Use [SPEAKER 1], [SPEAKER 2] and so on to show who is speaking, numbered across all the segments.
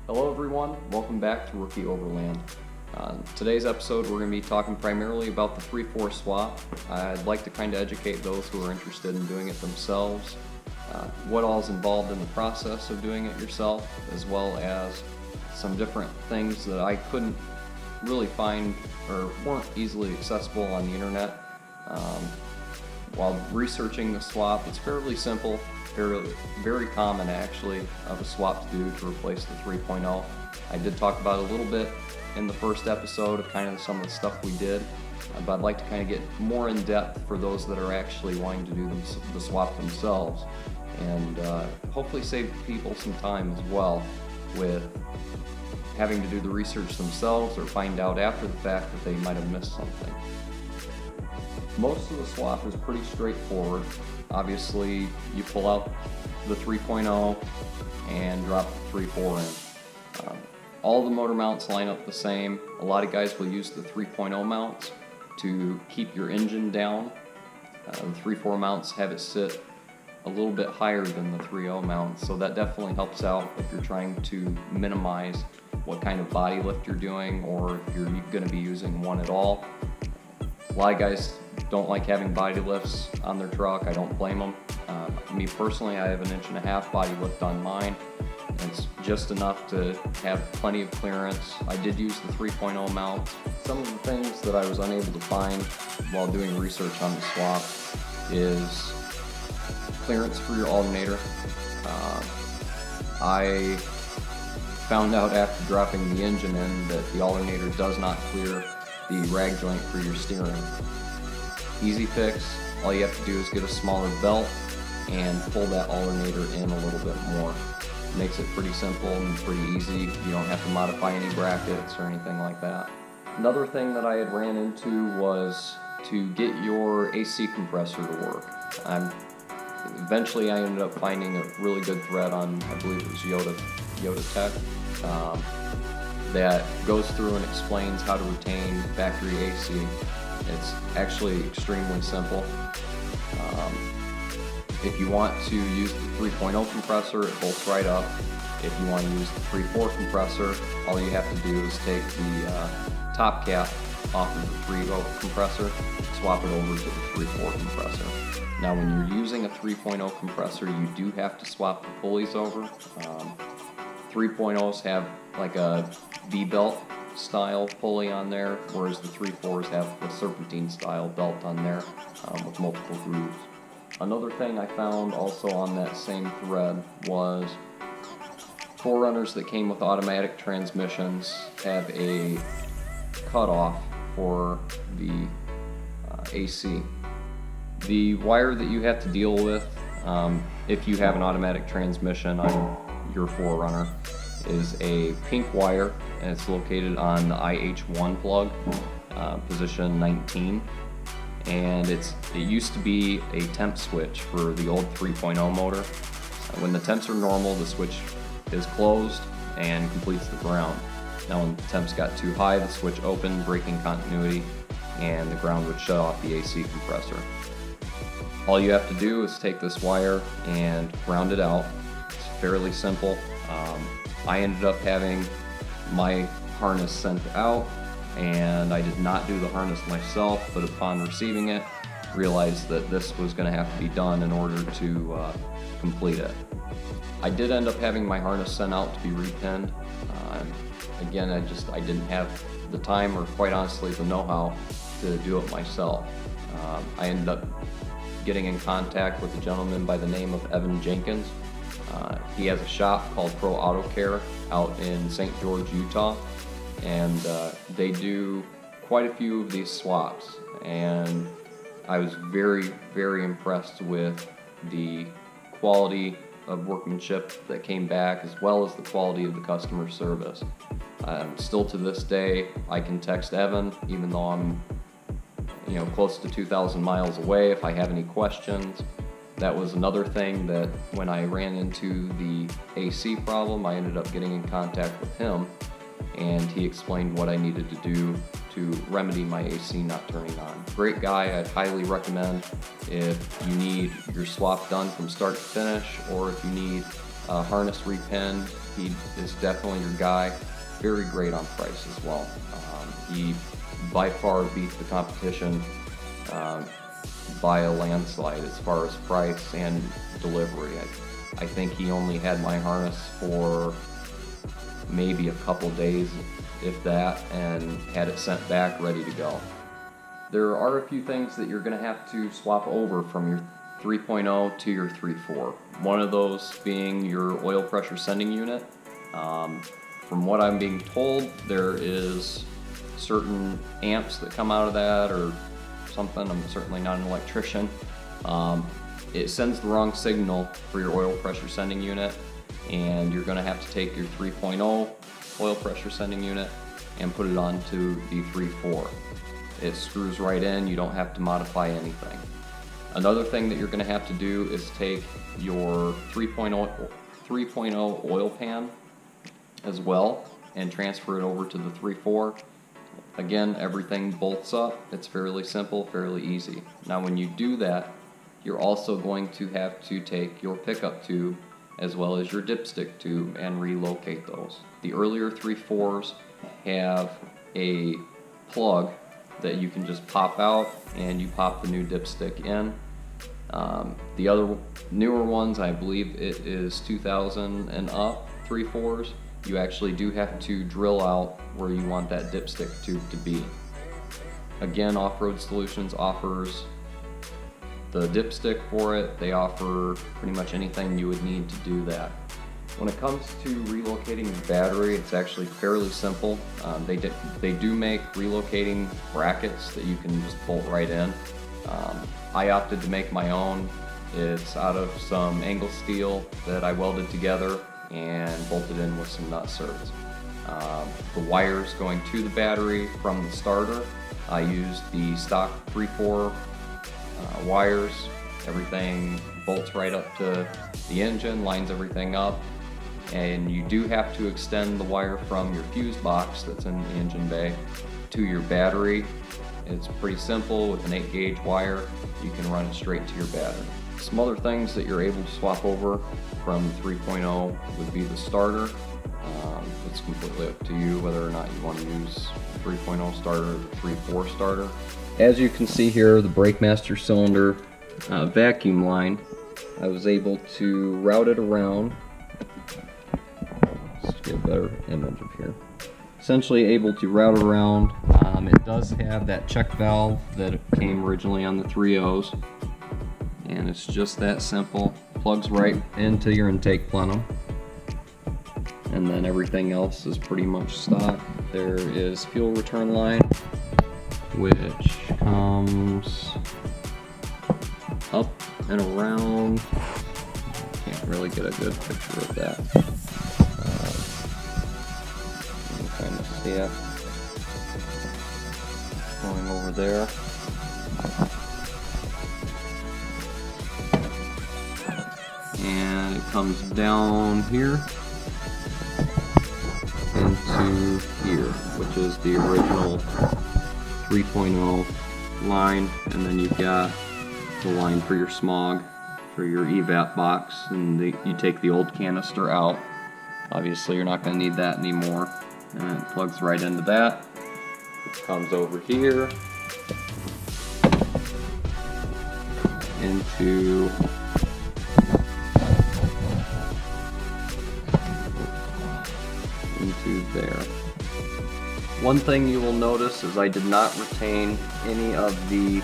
[SPEAKER 1] Hello everyone, welcome back to Rookie Overland. Today's episode we're going to be talking primarily about the 3/4 swap. I'd like to kind of educate those who are interested in doing it themselves, what all is involved in the process of doing it yourself, as well as some different things that I couldn't really find or weren't easily accessible on the internet. While researching the swap, it's fairly simple, very common actually, of a swap to do to replace the 3.0. I did talk about it a little bit in the first episode of kind of some of the stuff we did, but I'd like to kind of get more in depth for those that are actually wanting to do the swap themselves, and hopefully save people some time as well with having to do the research themselves or find out after the fact that they might have missed something. Most of the swap is pretty straightforward. Obviously, you pull out the 3.0 and drop the 3/4 in. All the motor mounts line up the same. A lot of guys will use the 3.0 mounts to keep your engine down. The 3/4 mounts have it sit a little bit higher than the 3.0 mounts, so that definitely helps out if you're trying to minimize what kind of body lift you're doing, or if you're going to be using one at all. A lot of guys don't like having body lifts on their truck. I don't blame them. Me personally, I have an 1.5 inch body lift on mine. It's just enough to have plenty of clearance. I did use the 3.0 mount. Some of the things that I was unable to find while doing research on the swap is clearance for your alternator. I found out after dropping the engine in that the alternator does not clear the rag joint for your steering. Easy fix. All you have to do is get a smaller belt and pull that alternator in a little bit more. Makes it pretty simple and pretty easy. You don't have to modify any brackets or anything like that. Another thing that I had ran into was to get your AC compressor to work. Eventually I ended up finding a really good thread on, I believe it was Tach, that goes through and explains how to retain factory AC. It's actually extremely simple. If you want to use the 3.0 compressor, it bolts right up. If you want to use the 3/4 compressor, all you have to do is take the top cap off of the 3.0 compressor, swap it over to the 3/4 compressor. Now when you're using a 3.0 compressor, you do have to swap the pulleys over. 3.0s have like a V-belt style pulley on there, whereas the 3/4s have a serpentine style belt on there with multiple grooves. Another thing I found also on that same thread was 4Runners that came with automatic transmissions have a cutoff for the AC. The wire that you have to deal with if you have an automatic transmission on your 4Runner is a pink wire, and it's located on the IH1 plug, position 19. And it used to be a temp switch for the old 3.0 motor. When the temps are normal, the switch is closed and completes the ground. Now when the temps got too high, the switch opened, breaking continuity, and the ground would shut off the AC compressor. All you have to do is take this wire and ground it out. It's fairly simple. I ended up having my harness sent out, and I did not do the harness myself, but upon receiving it, realized that this was going to have to be done in order to complete it. I did end up having my harness sent out to be repinned. Again, I didn't have the time, or quite honestly the know-how, to do it myself. I ended up getting in contact with a gentleman by the name of Evan Jenkins. He has a shop called Pro Auto Care out in St. George, Utah, and they do quite a few of these swaps, and I was very, very impressed with the quality of workmanship that came back, as well as the quality of the customer service. Still to this day, I can text Evan, even though I'm close to 2,000 miles away, if I have any questions. That was another thing that when I ran into the AC problem, I ended up getting in contact with him, and he explained what I needed to do to remedy my AC not turning on. Great guy. I'd highly recommend if you need your swap done from start to finish, or if you need harness repin, he is definitely your guy. Very great on price as well. He by far beat the competition by a landslide as far as price and delivery. I think he only had my harness for maybe a couple days, if that, and had it sent back ready to go. There are a few things that you're going to have to swap over from your 3.0 to your 3.4. One of those being your oil pressure sending unit. From what I'm being told, there is certain amps that come out of that or something. I'm certainly not an electrician. It sends the wrong signal for your oil pressure sending unit, and you're going to have to take your 3.0 oil pressure sending unit and put it onto the 3.4. It screws right in, you don't have to modify anything. Another thing that you're going to have to do is take your 3.0 oil pan as well and transfer it over to the 3.4. Again, everything bolts up. It's fairly simple, fairly easy. Now when you do that, you're also going to have to take your pickup tube as well as your dipstick tube and relocate those. The earlier 3.4s have a plug that you can just pop out and you pop the new dipstick in. The other newer ones, I believe it is 2000 and up 3.4s, you actually do have to drill out where you want that dipstick tube to be. Again, Off-Road Solutions offers the dipstick for it. They offer pretty much anything you would need to do that. When it comes to relocating the battery, it's actually fairly simple. They do make relocating brackets that you can just bolt right in. I opted to make my own. It's out of some angle steel that I welded together and bolted in with some nut certs. The wires going to the battery from the starter, I used the stock 3.4 wires. Everything bolts right up to the engine, lines everything up, and you do have to extend the wire from your fuse box that's in the engine bay to your battery. It's pretty simple. With an 8-gauge wire, you can run it straight to your battery. Some other things that you're able to swap over from 3.0 would be the starter. It's completely up to you whether or not you want to use 3.0 starter or the 3.4 starter. As you can see here, the BrakeMaster cylinder vacuum line, I was able to route it around. Let's get a better image of here. Essentially able to route around. It does have that check valve that came originally on the 3.0s, and it's just that simple. Plugs right into your intake plenum, and then everything else is pretty much stock. There is fuel return line, which comes up and around. Can't really get a good picture of that. You can kind of see it going over there. And it comes down here into here, which is the original 3.0 line, and then you've got the line for your smog, for your evap box, and you take the old canister out. Obviously you're not going to need that anymore, and it plugs right into that. It comes over here into there. One thing you will notice is I did not retain any of the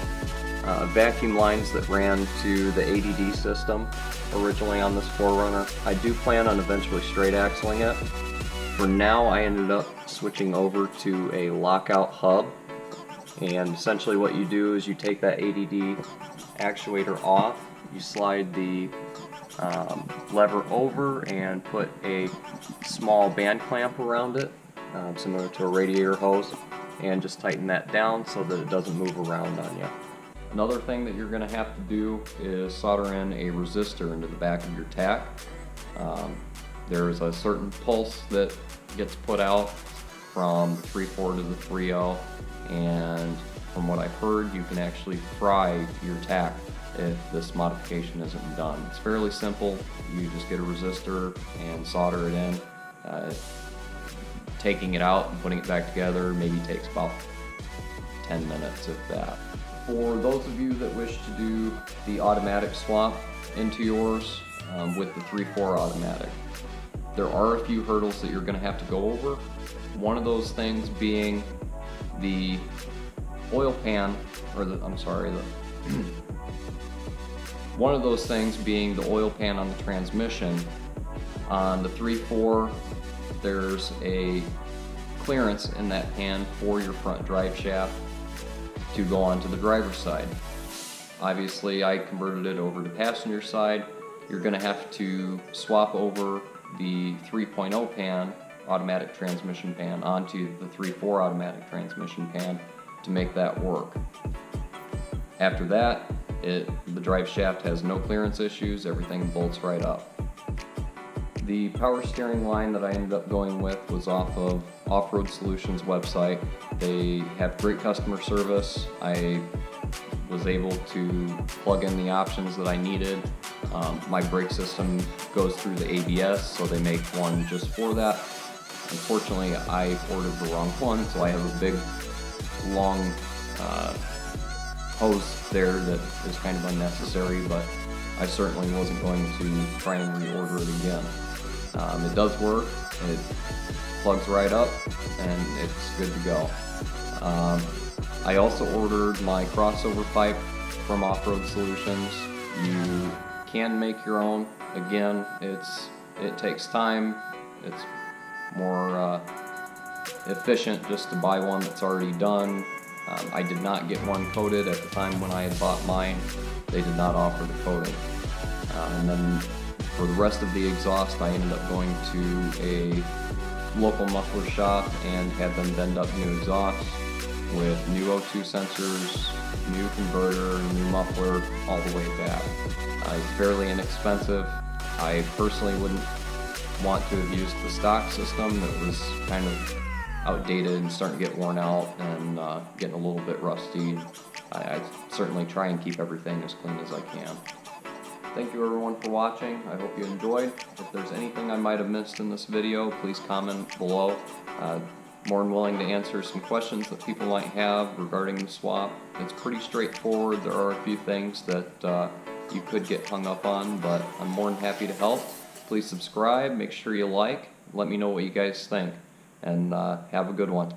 [SPEAKER 1] vacuum lines that ran to the ADD system originally on this 4Runner. I do plan on eventually straight axling it. For now, I ended up switching over to a lockout hub, and essentially what you do is you take that ADD actuator off, you slide the lever over and put a small band clamp around it, similar to a radiator hose, and just tighten that down so that it doesn't move around on you. Another thing that you're going to have to do is solder in a resistor into the back of your tach. There's a certain pulse that gets put out from the 3.4 to the 3.0, and from what I've heard, you can actually fry your tach if this modification isn't done. It's fairly simple. You just get a resistor and solder it in. Taking it out and putting it back together maybe takes about 10 minutes, if that. For those of you that wish to do the automatic swap into yours with the 3/4 automatic, there are a few hurdles that you're going to have to go over. One of those things being the oil pan, or one of those things being the oil pan on the transmission. On the 3/4, there's a clearance in that pan for your front drive shaft to go onto the driver's side. Obviously, I converted it over to passenger side. You're going to have to swap over the 3.0 pan, automatic transmission pan, onto the 3/4 automatic transmission pan to make that work. After that, the drive shaft has no clearance issues, everything bolts right up. The power steering line that I ended up going with was off of Off-Road Solutions website. They have great customer service. I was able to plug in the options that I needed. My brake system goes through the ABS, so they make one just for that. Unfortunately, I ordered the wrong one, so I have a big, long hose there that is kind of unnecessary, but I certainly wasn't going to try and reorder it again. It does work, it plugs right up, and it's good to go. I also ordered my crossover pipe from Off-Road Solutions. You can make your own. Again, it takes time. It's more efficient just to buy one that's already done. I did not get one coated at the time when I had bought mine. They did not offer the coating. And then for the rest of the exhaust, I ended up going to a local muffler shop and had them bend up new exhausts with new O2 sensors, new converter, new muffler, all the way back. It's fairly inexpensive. I personally wouldn't want to have used the stock system. It was kind of outdated and starting to get worn out and getting a little bit rusty. I certainly try and keep everything as clean as I can. Thank you everyone for watching. I hope you enjoyed. If there's anything I might have missed in this video, please comment below. More than willing to answer some questions that people might have regarding the swap. It's pretty straightforward. There are a few things that you could get hung up on, but I'm more than happy to help. Please subscribe, make sure you like, let me know what you guys think, and have a good one.